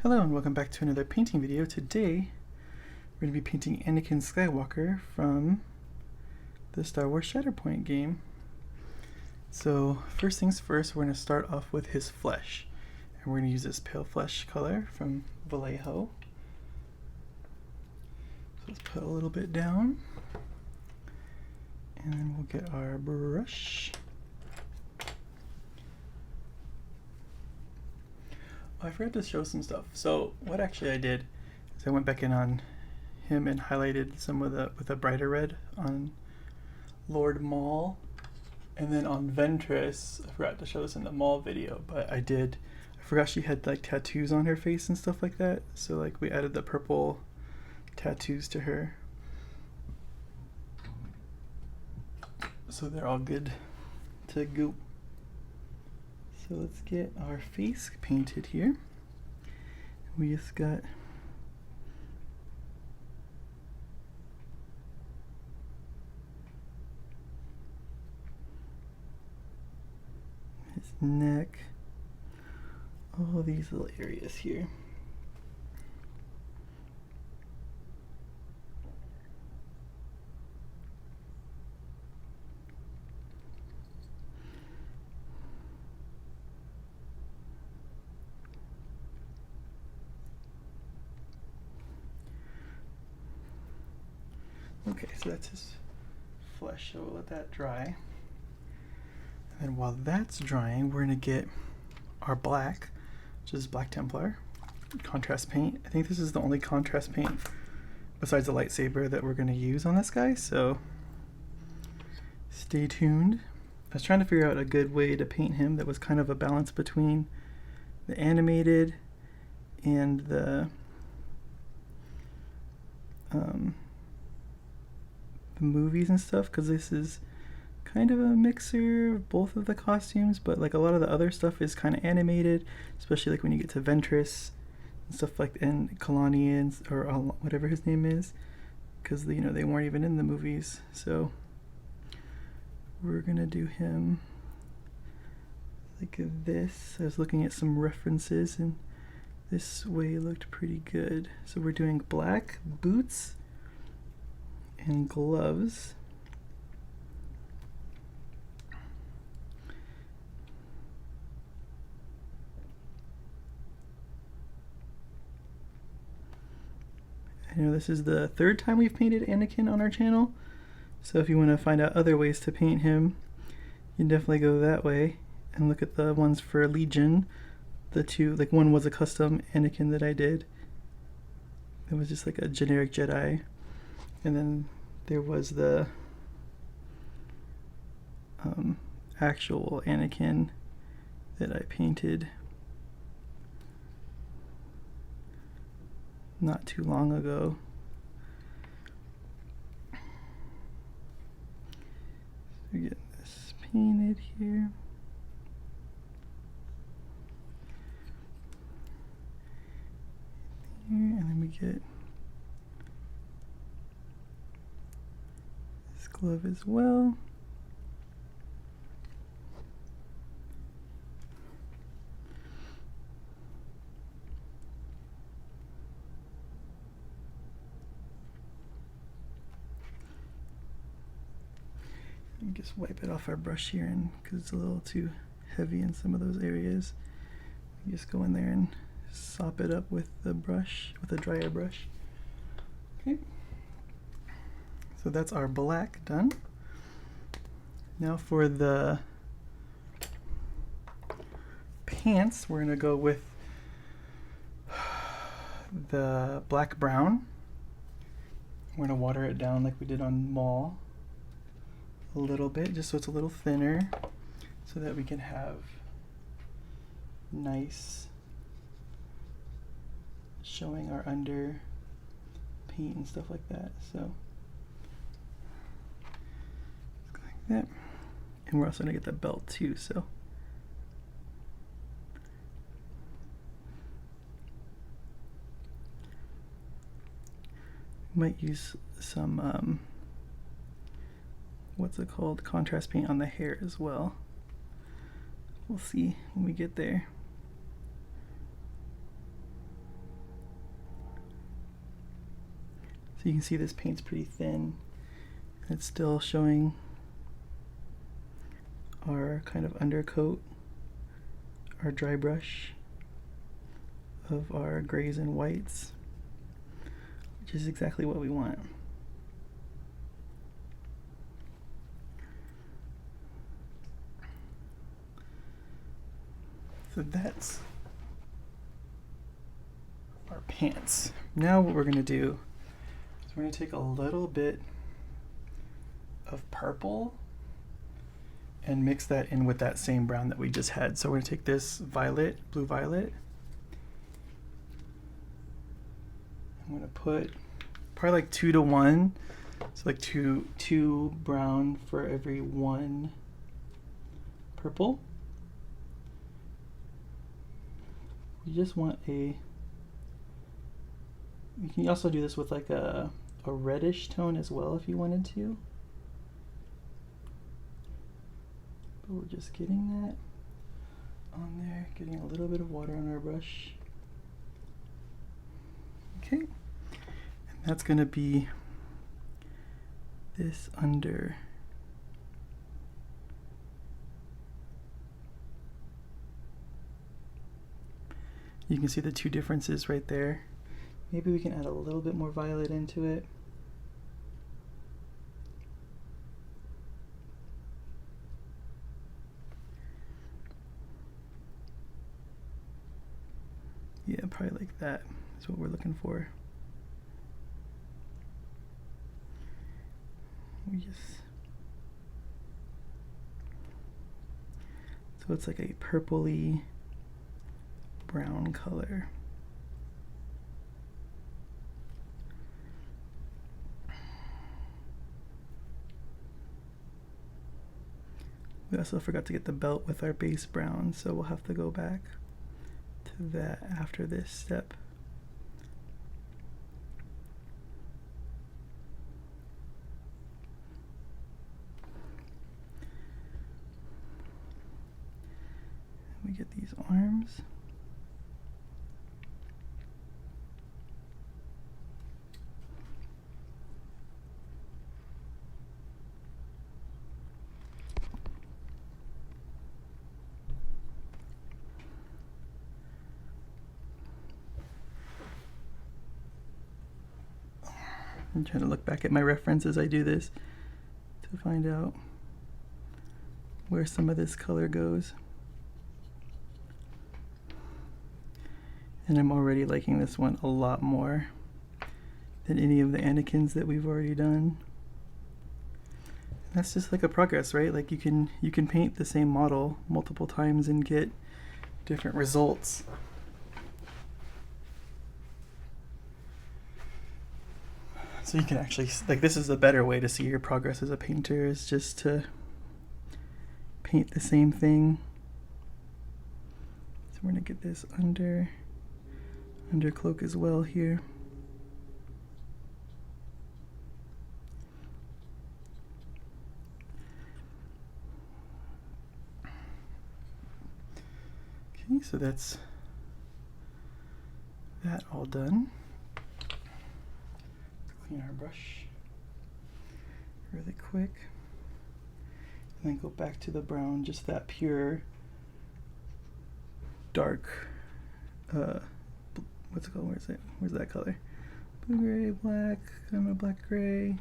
Hello and welcome back to another painting video. Today we're going to be painting Anakin Skywalker from the Star Wars Shatterpoint game. So first things first, we're going to start off with his flesh. And we're going to use this pale flesh color from Vallejo. So let's put a little bit down. And then we'll get our brush. I forgot to show some stuff. So what actually I did is I went back in on him and highlighted some of the with a brighter red on Lord Maul, and then on Ventress, I forgot to show this in the Maul video, but I forgot she had like tattoos on her face and stuff like that. So like we added the purple tattoos to her. So they're all good to go. So let's get our face painted here. We just got his neck, all these little areas here. Okay, so that's his flesh, so we'll let that dry. And then while that's drying, we're gonna get our black, which is Black Templar, contrast paint. I think this is the only contrast paint besides the lightsaber that we're gonna use on this guy, so stay tuned. I was trying to figure out a good way to paint him that was kind of a balance between the animated and the movies and stuff, because this is kind of a mixer of both of the costumes, but like a lot of the other stuff is kind of animated, especially like when you get to Ventress and stuff like, and Kalani or whatever his name is, because you know they weren't even in the movies. So we're gonna do him like this. I was looking at some references and this way looked pretty good. So we're doing black boots and gloves. I know this is the third time we've painted Anakin on our channel, so if you want to find out other ways to paint him, you can definitely go that way and look at the ones for Legion. The two, like one was a custom Anakin that I did. It was just like a generic Jedi. And then there was the actual Anakin that I painted not too long ago. So we're getting this painted here. And then we get glove as well. And just wipe it off our brush here, and because it's a little too heavy in some of those areas, you just go in there and sop it up with the brush, with a dryer brush. Okay. So that's our black done. Now for the pants, we're gonna go with the black brown. We're gonna water it down like we did on Maul a little bit, just so it's a little thinner, so that we can have nice showing our under paint and stuff like that. So that. And we're also going to get the belt too, so might use some what's it called, contrast paint on the hair as well. We'll see when we get there. So you can see this paint's pretty thin. It's still showing our kind of undercoat, our dry brush of our grays and whites, which is exactly what we want. So that's our pants. Now what we're gonna do is we're gonna take a little bit of purple and mix that in with that same brown that we just had. So we're gonna take this violet, blue violet. I'm gonna put probably like 2 to 1. So like two brown for every 1 purple. You just want you can also do this with like a reddish tone as well if you wanted to. But we're just getting that on there, getting a little bit of water on our brush. Okay, and that's gonna be this under. You can see the two differences right there. Maybe we can add a little bit more violet into it. Yeah, probably like that is what we're looking for. So it's like a purpley brown color. We also forgot to get the belt with our base brown, so we'll have to go back to that after this step. We get these arms. I'm trying to look back at my reference as I do this to find out where some of this color goes. And I'm already liking this one a lot more than any of the Anakins that we've already done. And that's just like a progress, right? Like you can paint the same model multiple times and get different results. So you can actually, like, this is a better way to see your progress as a painter, is just to paint the same thing. So we're gonna get this undercloak as well here. Okay, so that's that all done. Clean our brush really quick. And then go back to the brown, just that pure dark, what's it called? Where is it? Where's that color? Blue gray, black, kind of black gray.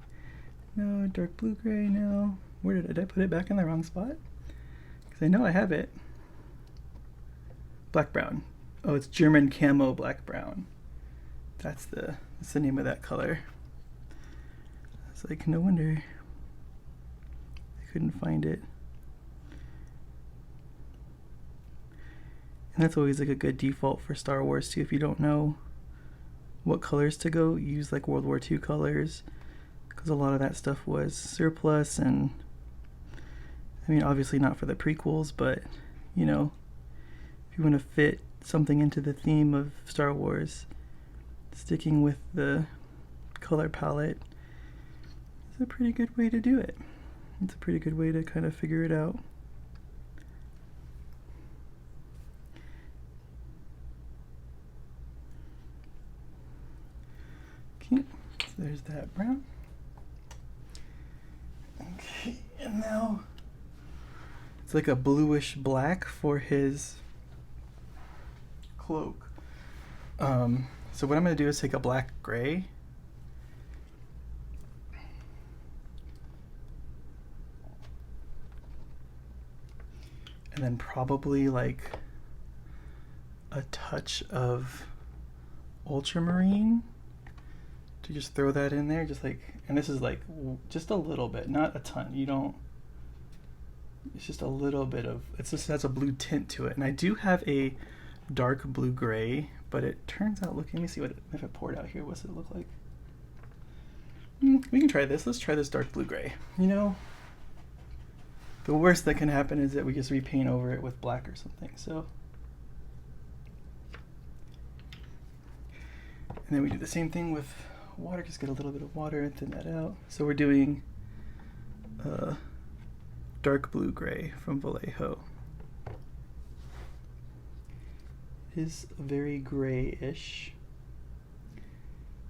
No, dark blue gray, no. Where did I put it back in the wrong spot? Because I know I have it. Black brown. Oh, it's German camo black brown. That's the name of that color. It's like, no wonder I couldn't find it. And that's always like a good default for Star Wars too. If you don't know what colors to go, use like World War II colors, because a lot of that stuff was surplus. And I mean, obviously not for the prequels, but you know, if you want to fit something into the theme of Star Wars, sticking with the color palette is a pretty good way to do it. It's a pretty good way to kind of figure it out. Okay, so there's that brown. Okay, and now it's like a bluish black for his cloak. So what I'm going to do is take a black gray. And then probably like a touch of ultramarine to just throw that in there, just like, and this is like just a little bit, not a ton. You don't, it's just a little bit of, it's just has a blue tint to it. And I do have a dark blue gray, but it turns out, look, let me see what if it poured out here, what's it look like? We can try this. Let's try this dark blue gray. You know, the worst that can happen is that we just repaint over it with black or something. So, and then we do the same thing with water. Just get a little bit of water and thin that out. So we're doing dark blue gray from Vallejo. It is very grayish,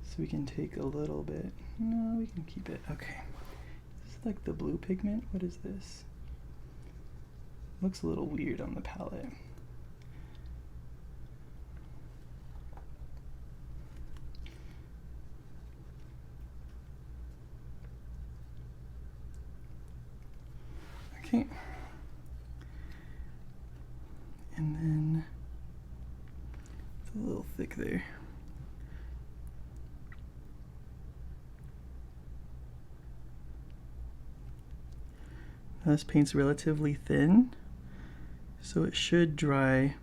so we can take a little bit. No, we can keep it. Okay, this is like the blue pigment. What is this? Looks a little weird on the palette. Okay, and then it's a little thick there. Now this paint's relatively thin, so it should dry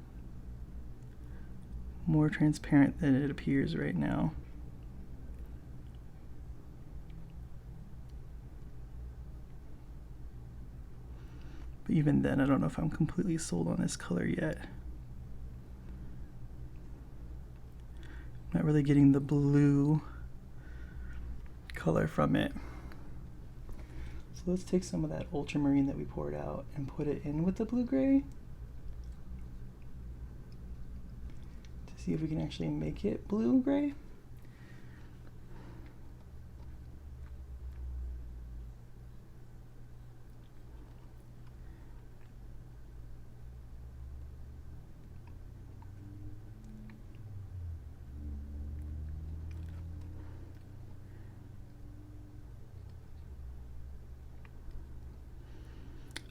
more transparent than it appears right now. But even then, I don't know if I'm completely sold on this color yet. Not really getting the blue color from it. So let's take some of that ultramarine that we poured out and put it in with the blue gray to see if we can actually make it blue gray.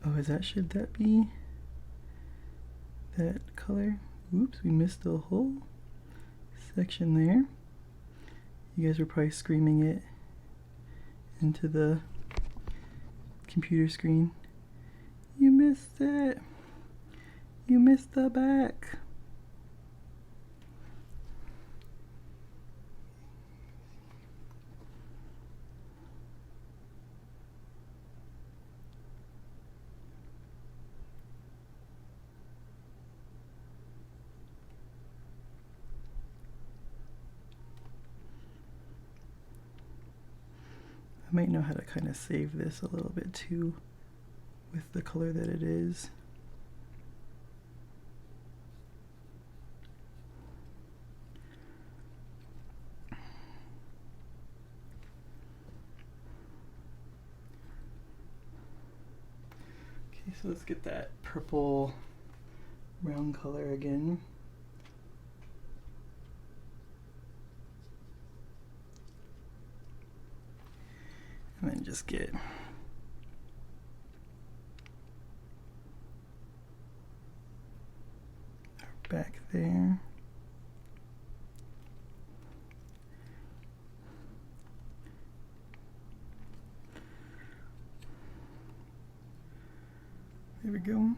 Oh, should that be that color? Oops, we missed the whole section there. You guys were probably screaming it into the computer screen. You missed it. You missed the back. I might know how to kind of save this a little bit too with the color that it is. Okay, so let's get that purple brown color again. And then just get back there. There we go.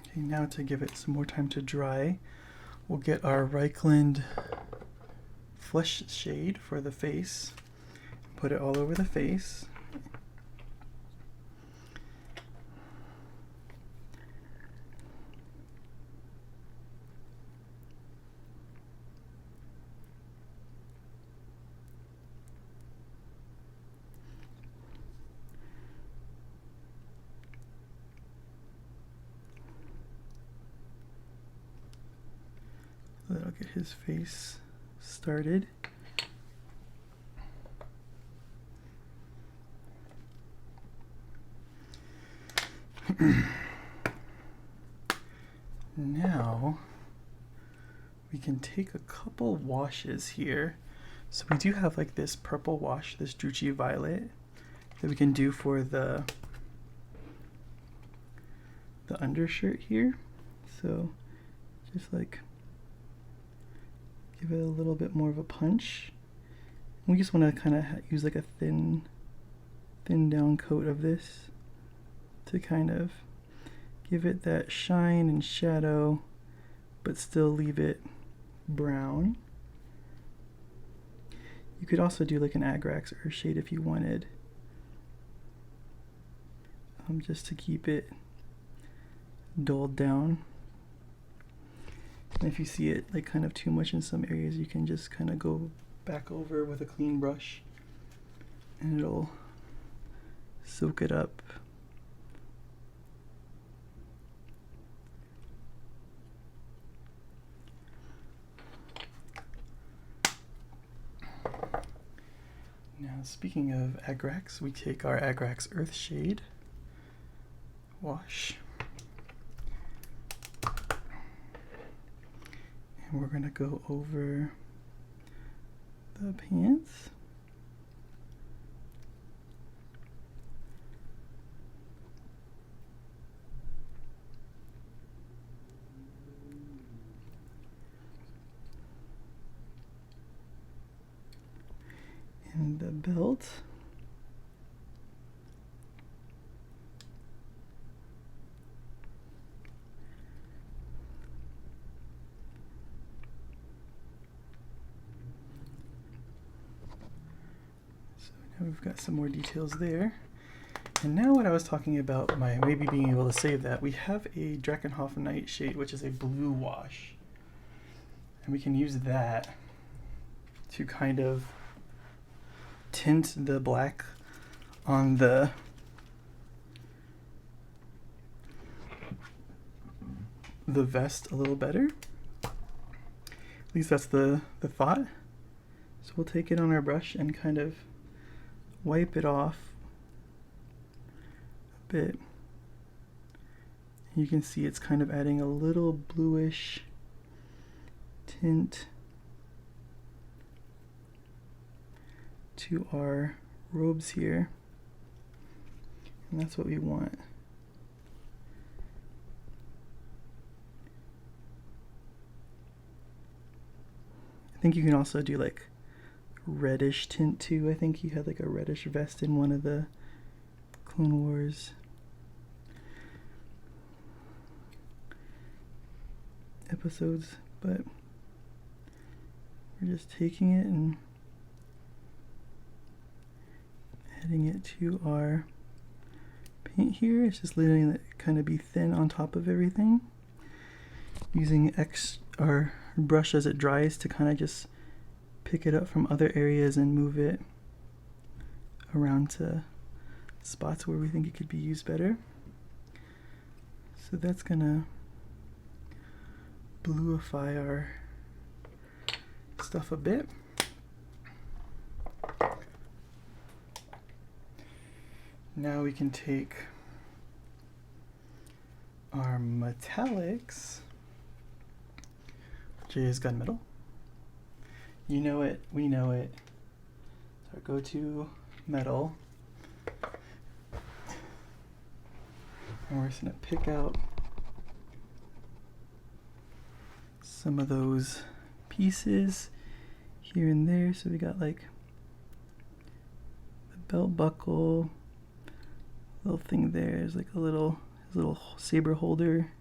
Okay, now to give it some more time to dry, we'll get our Reichland flesh shade for the face, put it all over the face. get his face started. Now we can take a couple washes here. So we do have like this purple wash, this Druchii Violet, that we can do for the undershirt here. So just like give it a little bit more of a punch. We just want to kind of use like a thin down coat of this to kind of give it that shine and shadow, but still leave it brown. You could also do like an Agrax Earthshade if you wanted, just to keep it dulled down. And if you see it like kind of too much in some areas, you can just kind of go back over with a clean brush and it'll soak it up. Now, speaking of Agrax, we take our Agrax Earthshade wash, and we're gonna go over the pants. And the belt. So now we've got some more details there. And now what I was talking about, my maybe being able to save that, we have a Drakenhof Nightshade, which is a blue wash. And we can use that to kind of tint the black on the vest a little better. At least that's the thought. So we'll take it on our brush and kind of wipe it off a bit. You can see it's kind of adding a little bluish tint to our robes here, and that's what we want. I think you can also do like reddish tint too. I think he had like a reddish vest in one of the Clone Wars episodes, but we're just taking it and adding it to our paint here. It's just letting it kind of be thin on top of everything. Using our brush as it dries to kind of just pick it up from other areas and move it around to spots where we think it could be used better. So that's gonna bluify our stuff a bit. Now we can take our metallics, which is gunmetal. You know it, we know it. It's our go-to metal. And we're just gonna pick out some of those pieces here and there. So we got like the belt buckle, little thing there is like a little saber holder.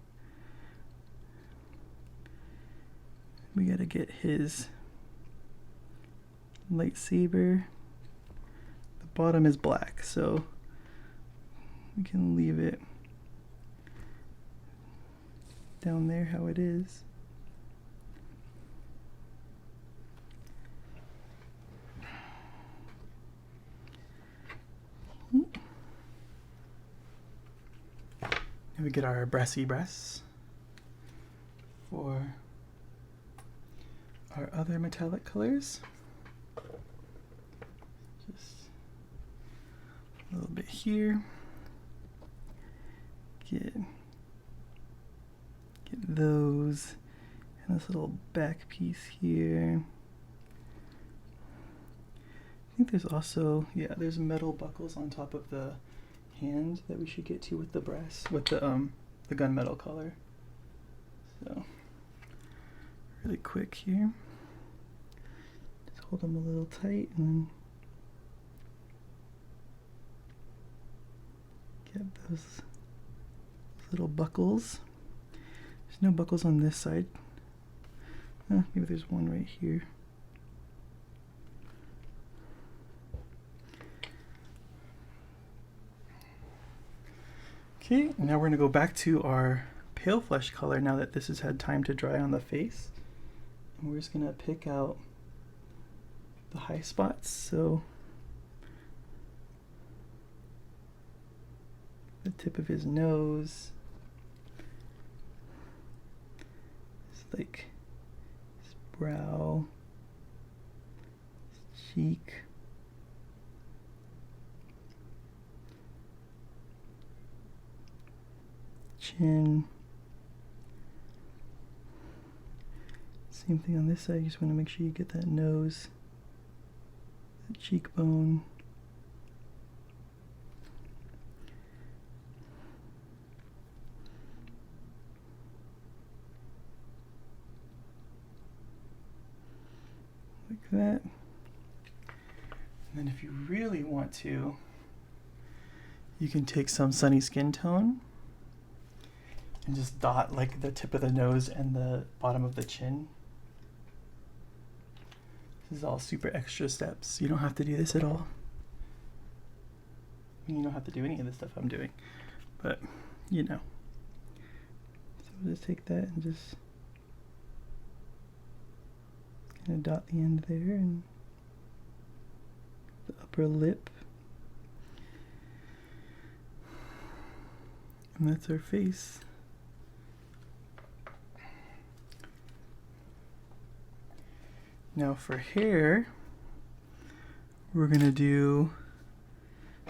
We gotta get his lightsaber. The bottom is black, so we can leave it down there how it is. And we get our brassy breasts for our other metallic colors. Just a little bit here. Get those, and this little back piece here. I think there's also, yeah, there's metal buckles on top of the hand that we should get to with the brass, with the gunmetal color. So really quick here, just hold them a little tight and get those little buckles. There's no buckles on this side. Maybe there's one right here. Okay, now we're going to go back to our pale flesh color now that this has had time to dry on the face. And we're just going to pick out the high spots. So the tip of his nose, it's like his brow, his cheek, chin. Same thing on this side, you just want to make sure you get that nose, that cheekbone. Like that. And then if you really want to, you can take some Sunny Skin Tone and just dot like the tip of the nose and the bottom of the chin. This is all super extra steps. You don't have to do this at all. I mean, you don't have to do any of the stuff I'm doing, but you know. So we'll just take that and just kind of dot the end there and the upper lip. And that's our face. Now for hair, we're gonna do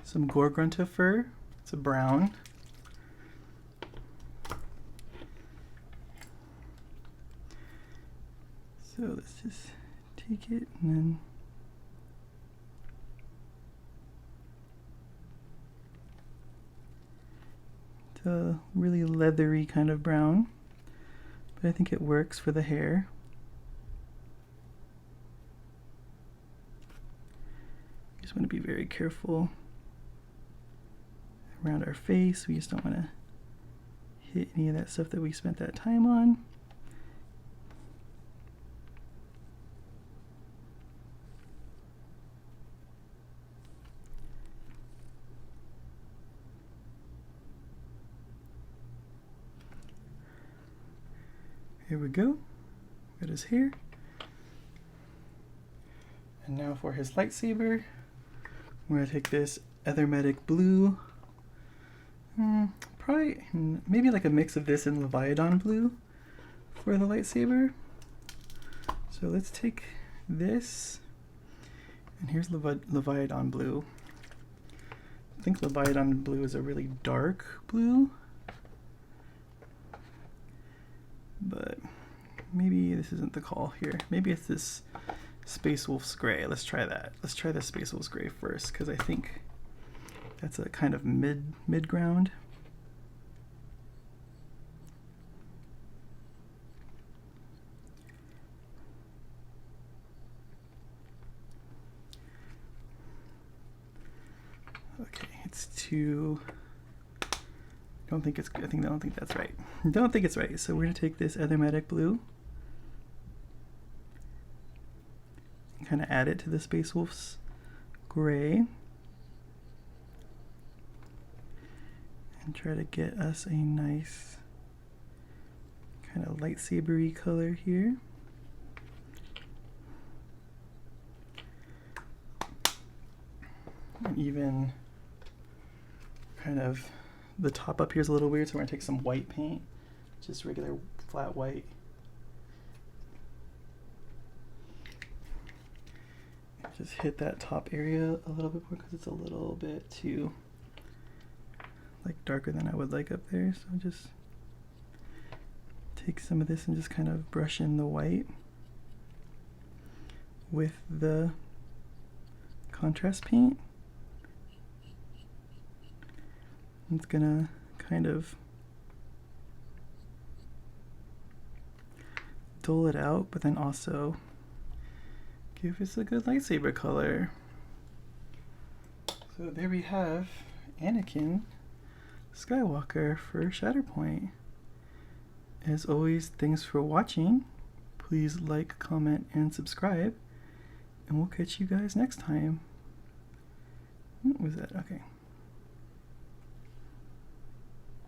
some Gorgrunta fur. It's a brown. So let's just take it and then it's a really leathery kind of brown, but I think it works for the hair. Just want to be very careful around our face. We just don't want to hit any of that stuff that we spent that time on. Here we go. Got his hair. And now for his lightsaber. We're going to take this Ethermetic blue, probably maybe like a mix of this and Leviathan blue for the lightsaber. So let's take this, and here's Leviathan blue. I think Leviathan blue is a really dark blue, but maybe this isn't the call here. Maybe it's this Space Wolf's Gray. Let's try that. Let's try the Space Wolf's Gray first, because I think that's a kind of mid ground. Okay, it's too. I don't think that's right. I don't think it's right. So we're gonna take this Ethermetic blue. Kind of add it to the Space Wolf's Gray and try to get us a nice kind of lightsaber-y color here. And even kind of the top up here is a little weird, so we're going to take some white paint, just regular flat white. just hit that top area a little bit more because it's a little bit too like darker than I would like up there. So just take some of this and just kind of brush in the white with the contrast paint. It's gonna kind of dull it out, but then also give us a good lightsaber color. So there we have Anakin Skywalker for Shatterpoint. As always, thanks for watching. Please like, comment, and subscribe, and we'll catch you guys next time. What was that? Okay.